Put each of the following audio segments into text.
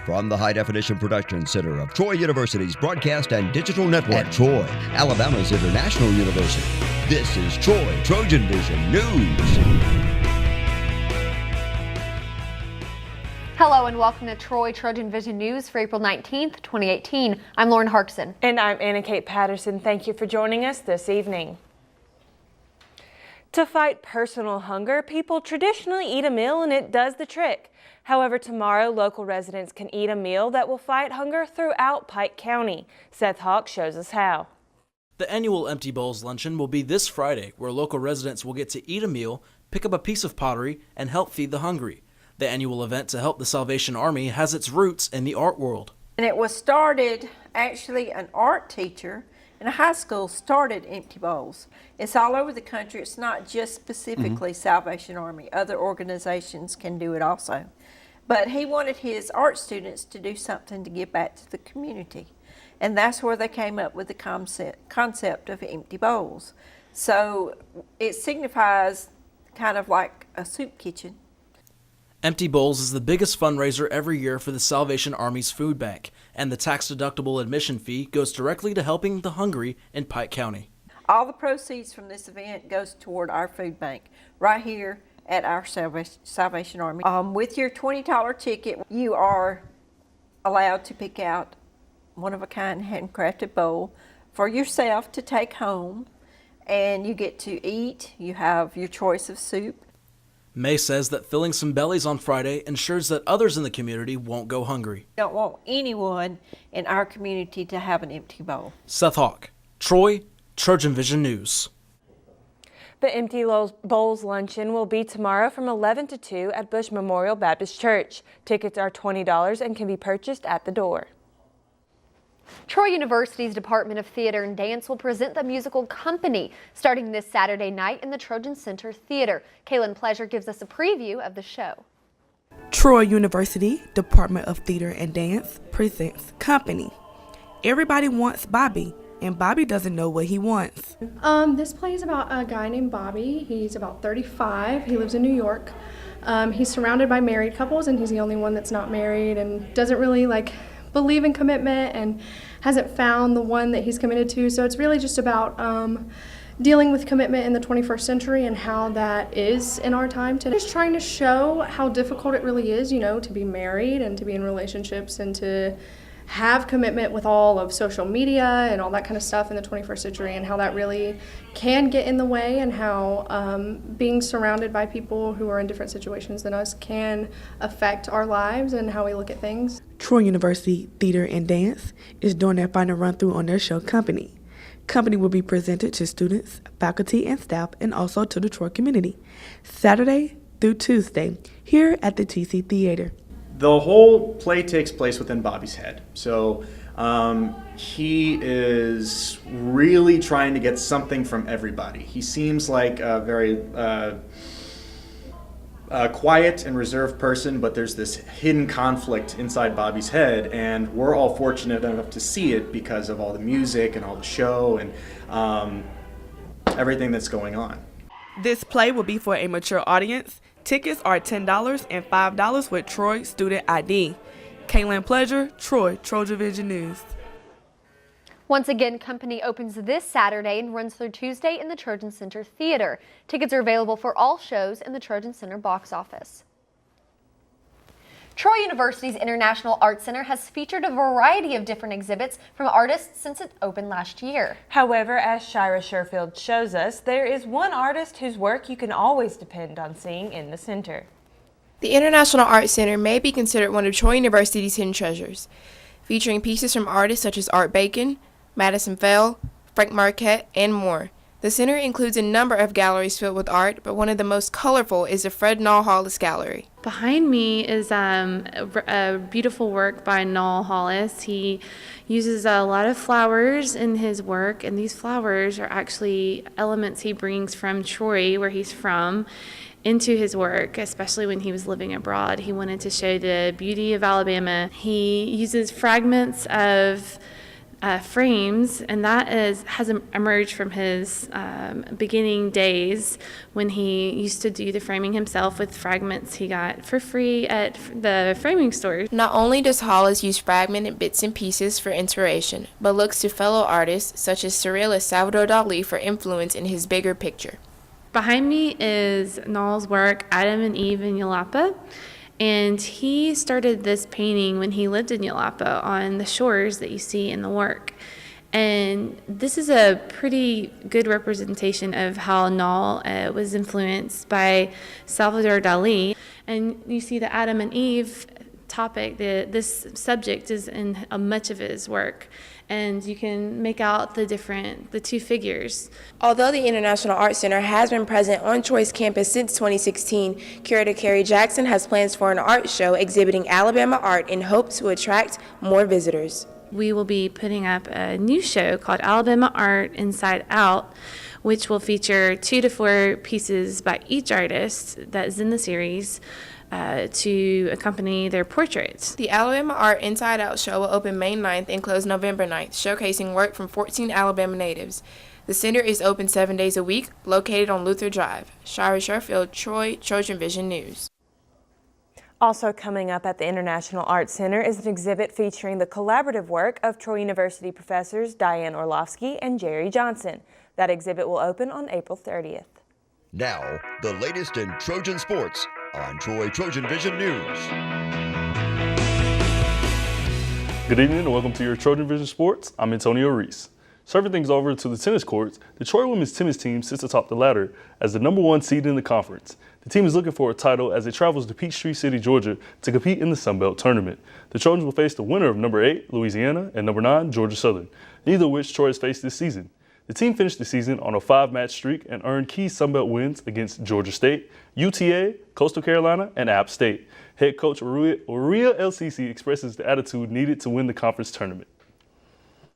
From the High Definition Production Center of Troy University's Broadcast and Digital Network at Troy, Alabama's International University, this is Troy TrojanVision News. Hello and welcome to Troy TrojanVision News for April 19th, 2018. I'm Lauren Harkson. And I'm Anna Kate Patterson. Thank you for joining us this evening. To fight personal hunger, people traditionally eat a meal and it does the trick. However, tomorrow local residents can eat a meal that will fight hunger throughout Pike County. Seth Hawk shows us how. The annual Empty Bowls Luncheon will be this Friday, where local residents will get to eat a meal, pick up a piece of pottery, and help feed the hungry. The annual event to help the Salvation Army has its roots in the art world. And it was started, actually an art teacher in a high school started Empty Bowls. It's all over the country. It's not just specifically Salvation Army. Other organizations can do it also. But he wanted his art students to do something to give back to the community. And that's where they came up with the concept of Empty Bowls. So it signifies kind of like a soup kitchen. Empty Bowls is the biggest fundraiser every year for the Salvation Army's food bank, and the tax-deductible admission fee goes directly to helping the hungry in Pike County. All the proceeds from this event goes toward our food bank right here at our Salvation Army. With your $20 ticket, you are allowed to pick out one-of-a-kind handcrafted bowl for yourself to take home, and you get to eat. You have your choice of soup. May says that filling some bellies on Friday ensures that others in the community won't go hungry. Don't want anyone in our community to have an empty bowl. Seth Hawk, Troy, TrojanVision News. The Empty Bowls Luncheon will be tomorrow from 11 to 2 at Bush Memorial Baptist Church. Tickets are $20 and can be purchased at the door. Troy University's Department of Theater and Dance will present the musical Company starting this Saturday night in the Trojan Center Theater. Kaylin Pleasure gives us a preview of the show. Troy University Department of Theater and Dance presents Company. Everybody wants Bobby, and Bobby doesn't know what he wants. This play is about a guy named Bobby. He's about 35. He lives in New York. He's surrounded by married couples, and he's the only one that's not married and doesn't really believe in commitment and hasn't found the one that he's committed to. So it's really just about dealing with commitment in the 21st century and how that is in our time today. Just trying to show how difficult it really is, to be married and to be in relationships and to have commitment with all of social media and all that kind of stuff in the 21st century, and how that really can get in the way, and how being surrounded by people who are in different situations than us can affect our lives and how we look at things. Troy University Theater and Dance is doing their final run-through on their show Company. Company will be presented to students, faculty, and staff, and also to the Troy community, Saturday through Tuesday, here at the TC Theater. The whole play takes place within Bobby's head. So he is really trying to get something from everybody. He seems like a very quiet and reserved person, but there's this hidden conflict inside Bobby's head, and we're all fortunate enough to see it because of all the music and all the show and everything that's going on. This play will be for a mature audience. Tickets are $10 and $5 with Troy Student ID. Kaylin Pleasure, Troy TrojanVision News. Once again, Company opens this Saturday and runs through Tuesday in the Trojan Center Theater. Tickets are available for all shows in the Trojan Center box office. Troy University's International Arts Center has featured a variety of different exhibits from artists since it opened last year. However, as Shira Sherfield shows us, there is one artist whose work you can always depend on seeing in the center. The International Arts Center may be considered one of Troy University's hidden treasures, featuring pieces from artists such as Art Bacon, Madison Fell, Frank Marquette, and more. The center includes a number of galleries filled with art, but one of the most colorful is the Fred Nall Hollis Gallery. Behind me is a beautiful work by Nall Hollis. He uses a lot of flowers in his work, and these flowers are actually elements he brings from Troy, where he's from, into his work, especially when he was living abroad. He wanted to show the beauty of Alabama. He uses fragments of frames, and that has emerged from his beginning days when he used to do the framing himself with fragments he got for free at the framing store. Not only does Hollis use fragmented bits and pieces for inspiration, but looks to fellow artists such as surrealist Salvador Dali for influence in his bigger picture. Behind me is Noel's work, Adam and Eve in Yelapa. And he started this painting when he lived in Yelapa on the shores that you see in the work. And this is a pretty good representation of how Noel was influenced by Salvador Dali. And you see the Adam and Eve topic, this subject is in much of his work. And you can make out the two figures. Although the International Art Center has been present on Troy's campus since 2016, curator Carrie Jackson has plans for an art show exhibiting Alabama art in hopes to attract more visitors. We will be putting up a new show called Alabama Art Inside Out, which will feature 2 to 4 pieces by each artist that is in the series to accompany their portraits. The Alabama Art Inside Out show will open May 9th and close November 9th, showcasing work from 14 Alabama natives. The center is open 7 days a week, located on Luther Drive. Shira Sherfield, Troy, TrojanVision News. Also coming up at the International Art Center is an exhibit featuring the collaborative work of Troy University professors Diane Orlovsky and Jerry Johnson. That exhibit will open on April 30th. Now, the latest in Trojan sports on Troy TrojanVision News. Good evening and welcome to your TrojanVision Sports. I'm Antonio Reese. Serving things over to the tennis courts, the Troy women's tennis team sits atop the ladder as the number 1 seed in the conference. The team is looking for a title as it travels to Peachtree City, Georgia to compete in the Sun Belt tournament. The Trojans will face the winner of number 8, Louisiana, and number 9, Georgia Southern, neither of which Troy has faced this season. The team finished the season on a 5-match streak and earned key Sunbelt wins against Georgia State, UTA, Coastal Carolina, and App State. Head coach Uria LCC expresses the attitude needed to win the conference tournament.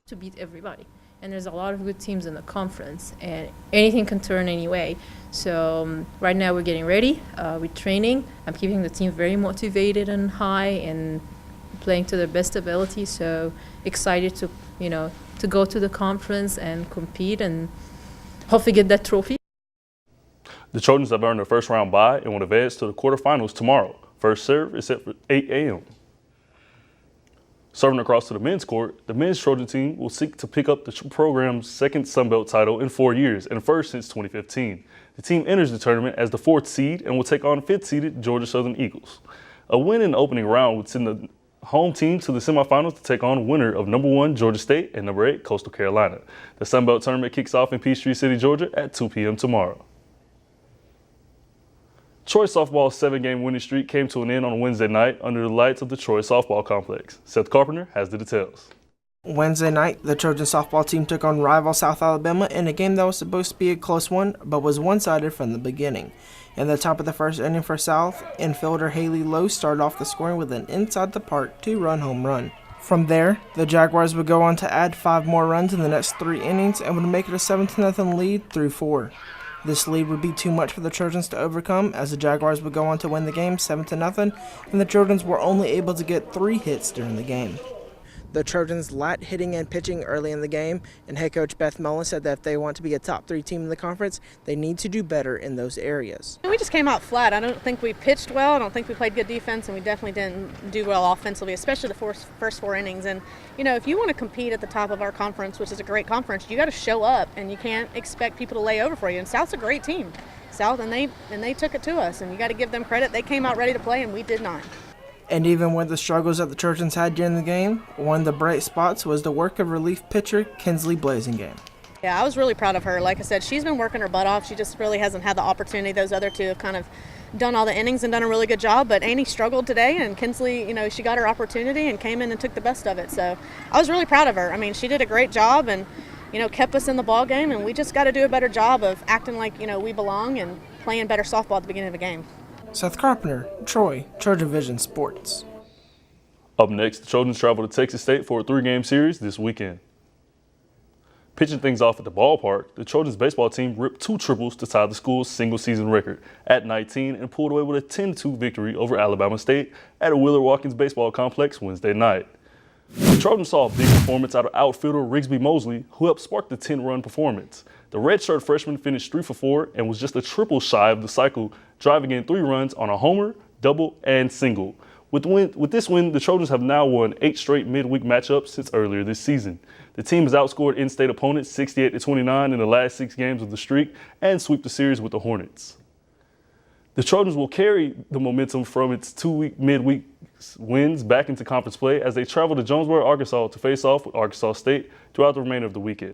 To beat everybody. And there's a lot of good teams in the conference, and anything can turn anyway. So right now we're getting ready, we're training. I'm keeping the team very motivated and high and playing to their best ability. So excited to go to the conference and compete and hopefully get that trophy. The Trojans have earned their first round bye and will advance to the quarterfinals tomorrow. First serve is set for 8 a.m. Serving across to the men's court, the men's Trojan team will seek to pick up the program's second Sunbelt title in 4 years and first since 2015. The team enters the tournament as the 4th seed and will take on 5th-seeded Georgia Southern Eagles. A win in the opening round would send the home team to the semifinals to take on winner of number 1 Georgia State and number 8 Coastal Carolina. The Sunbelt tournament kicks off in Peachtree City, Georgia at 2 p.m. tomorrow. Troy softball's 7-game winning streak came to an end on Wednesday night under the lights of the Troy softball complex. Seth Carpenter has the details. Wednesday night, the Trojan softball team took on rival South Alabama in a game that was supposed to be a close one, but was one-sided from the beginning. In the top of the first inning for South, infielder Haley Lowe started off the scoring with an inside-the-park 2-run home run. From there, the Jaguars would go on to add 5 more runs in the next 3 innings and would make it a 7-0 lead through 4. This lead would be too much for the Trojans to overcome, as the Jaguars would go on to win the game 7-0, and the Trojans were only able to get 3 hits during the game. The Trojans lacked hitting and pitching early in the game, and head coach Beth Mullen said that if they want to be a top 3 team in the conference, they need to do better in those areas. We just came out flat. I don't think we pitched well. I don't think we played good defense, and we definitely didn't do well offensively, especially the first 4 innings. And, if you want to compete at the top of our conference, which is a great conference, you got to show up, and you can't expect people to lay over for you. And South's a great team. South, and they took it to us, and you got to give them credit. They came out ready to play, and we did not. And even with the struggles that the Trojans had during the game, one of the bright spots was the work of relief pitcher Kinsley Blasingame. Yeah, I was really proud of her. Like I said, she's been working her butt off. She just really hasn't had the opportunity. Those other 2 have kind of done all the innings and done a really good job. But Annie struggled today, and Kinsley, she got her opportunity and came in and took the best of it. So I was really proud of her. I mean, she did a great job and, kept us in the ball game. And we just got to do a better job of acting like, we belong and playing better softball at the beginning of a game. Seth Carpenter, Troy, TrojanVision Sports. Up next, the Trojans travel to Texas State for a 3-game series this weekend. Pitching things off at the ballpark, the Trojans baseball team ripped 2 triples to tie the school's single-season record at 19 and pulled away with a 10-2 victory over Alabama State at a Willard Watkins baseball complex Wednesday night. The Trojans saw a big performance out of outfielder Rigsby Mosley, who helped spark the 10-run performance. The redshirt freshman finished 3 for 4 and was just a triple shy of the cycle, driving in 3 runs on a homer, double, and single. With this win, the Trojans have now won 8 straight midweek matchups since earlier this season. The team has outscored in-state opponents 68-29 in the last 6 games of the streak and swept the series with the Hornets. The Trojans will carry the momentum from its 2-week midweek wins back into conference play as they travel to Jonesboro, Arkansas to face off with Arkansas State throughout the remainder of the weekend.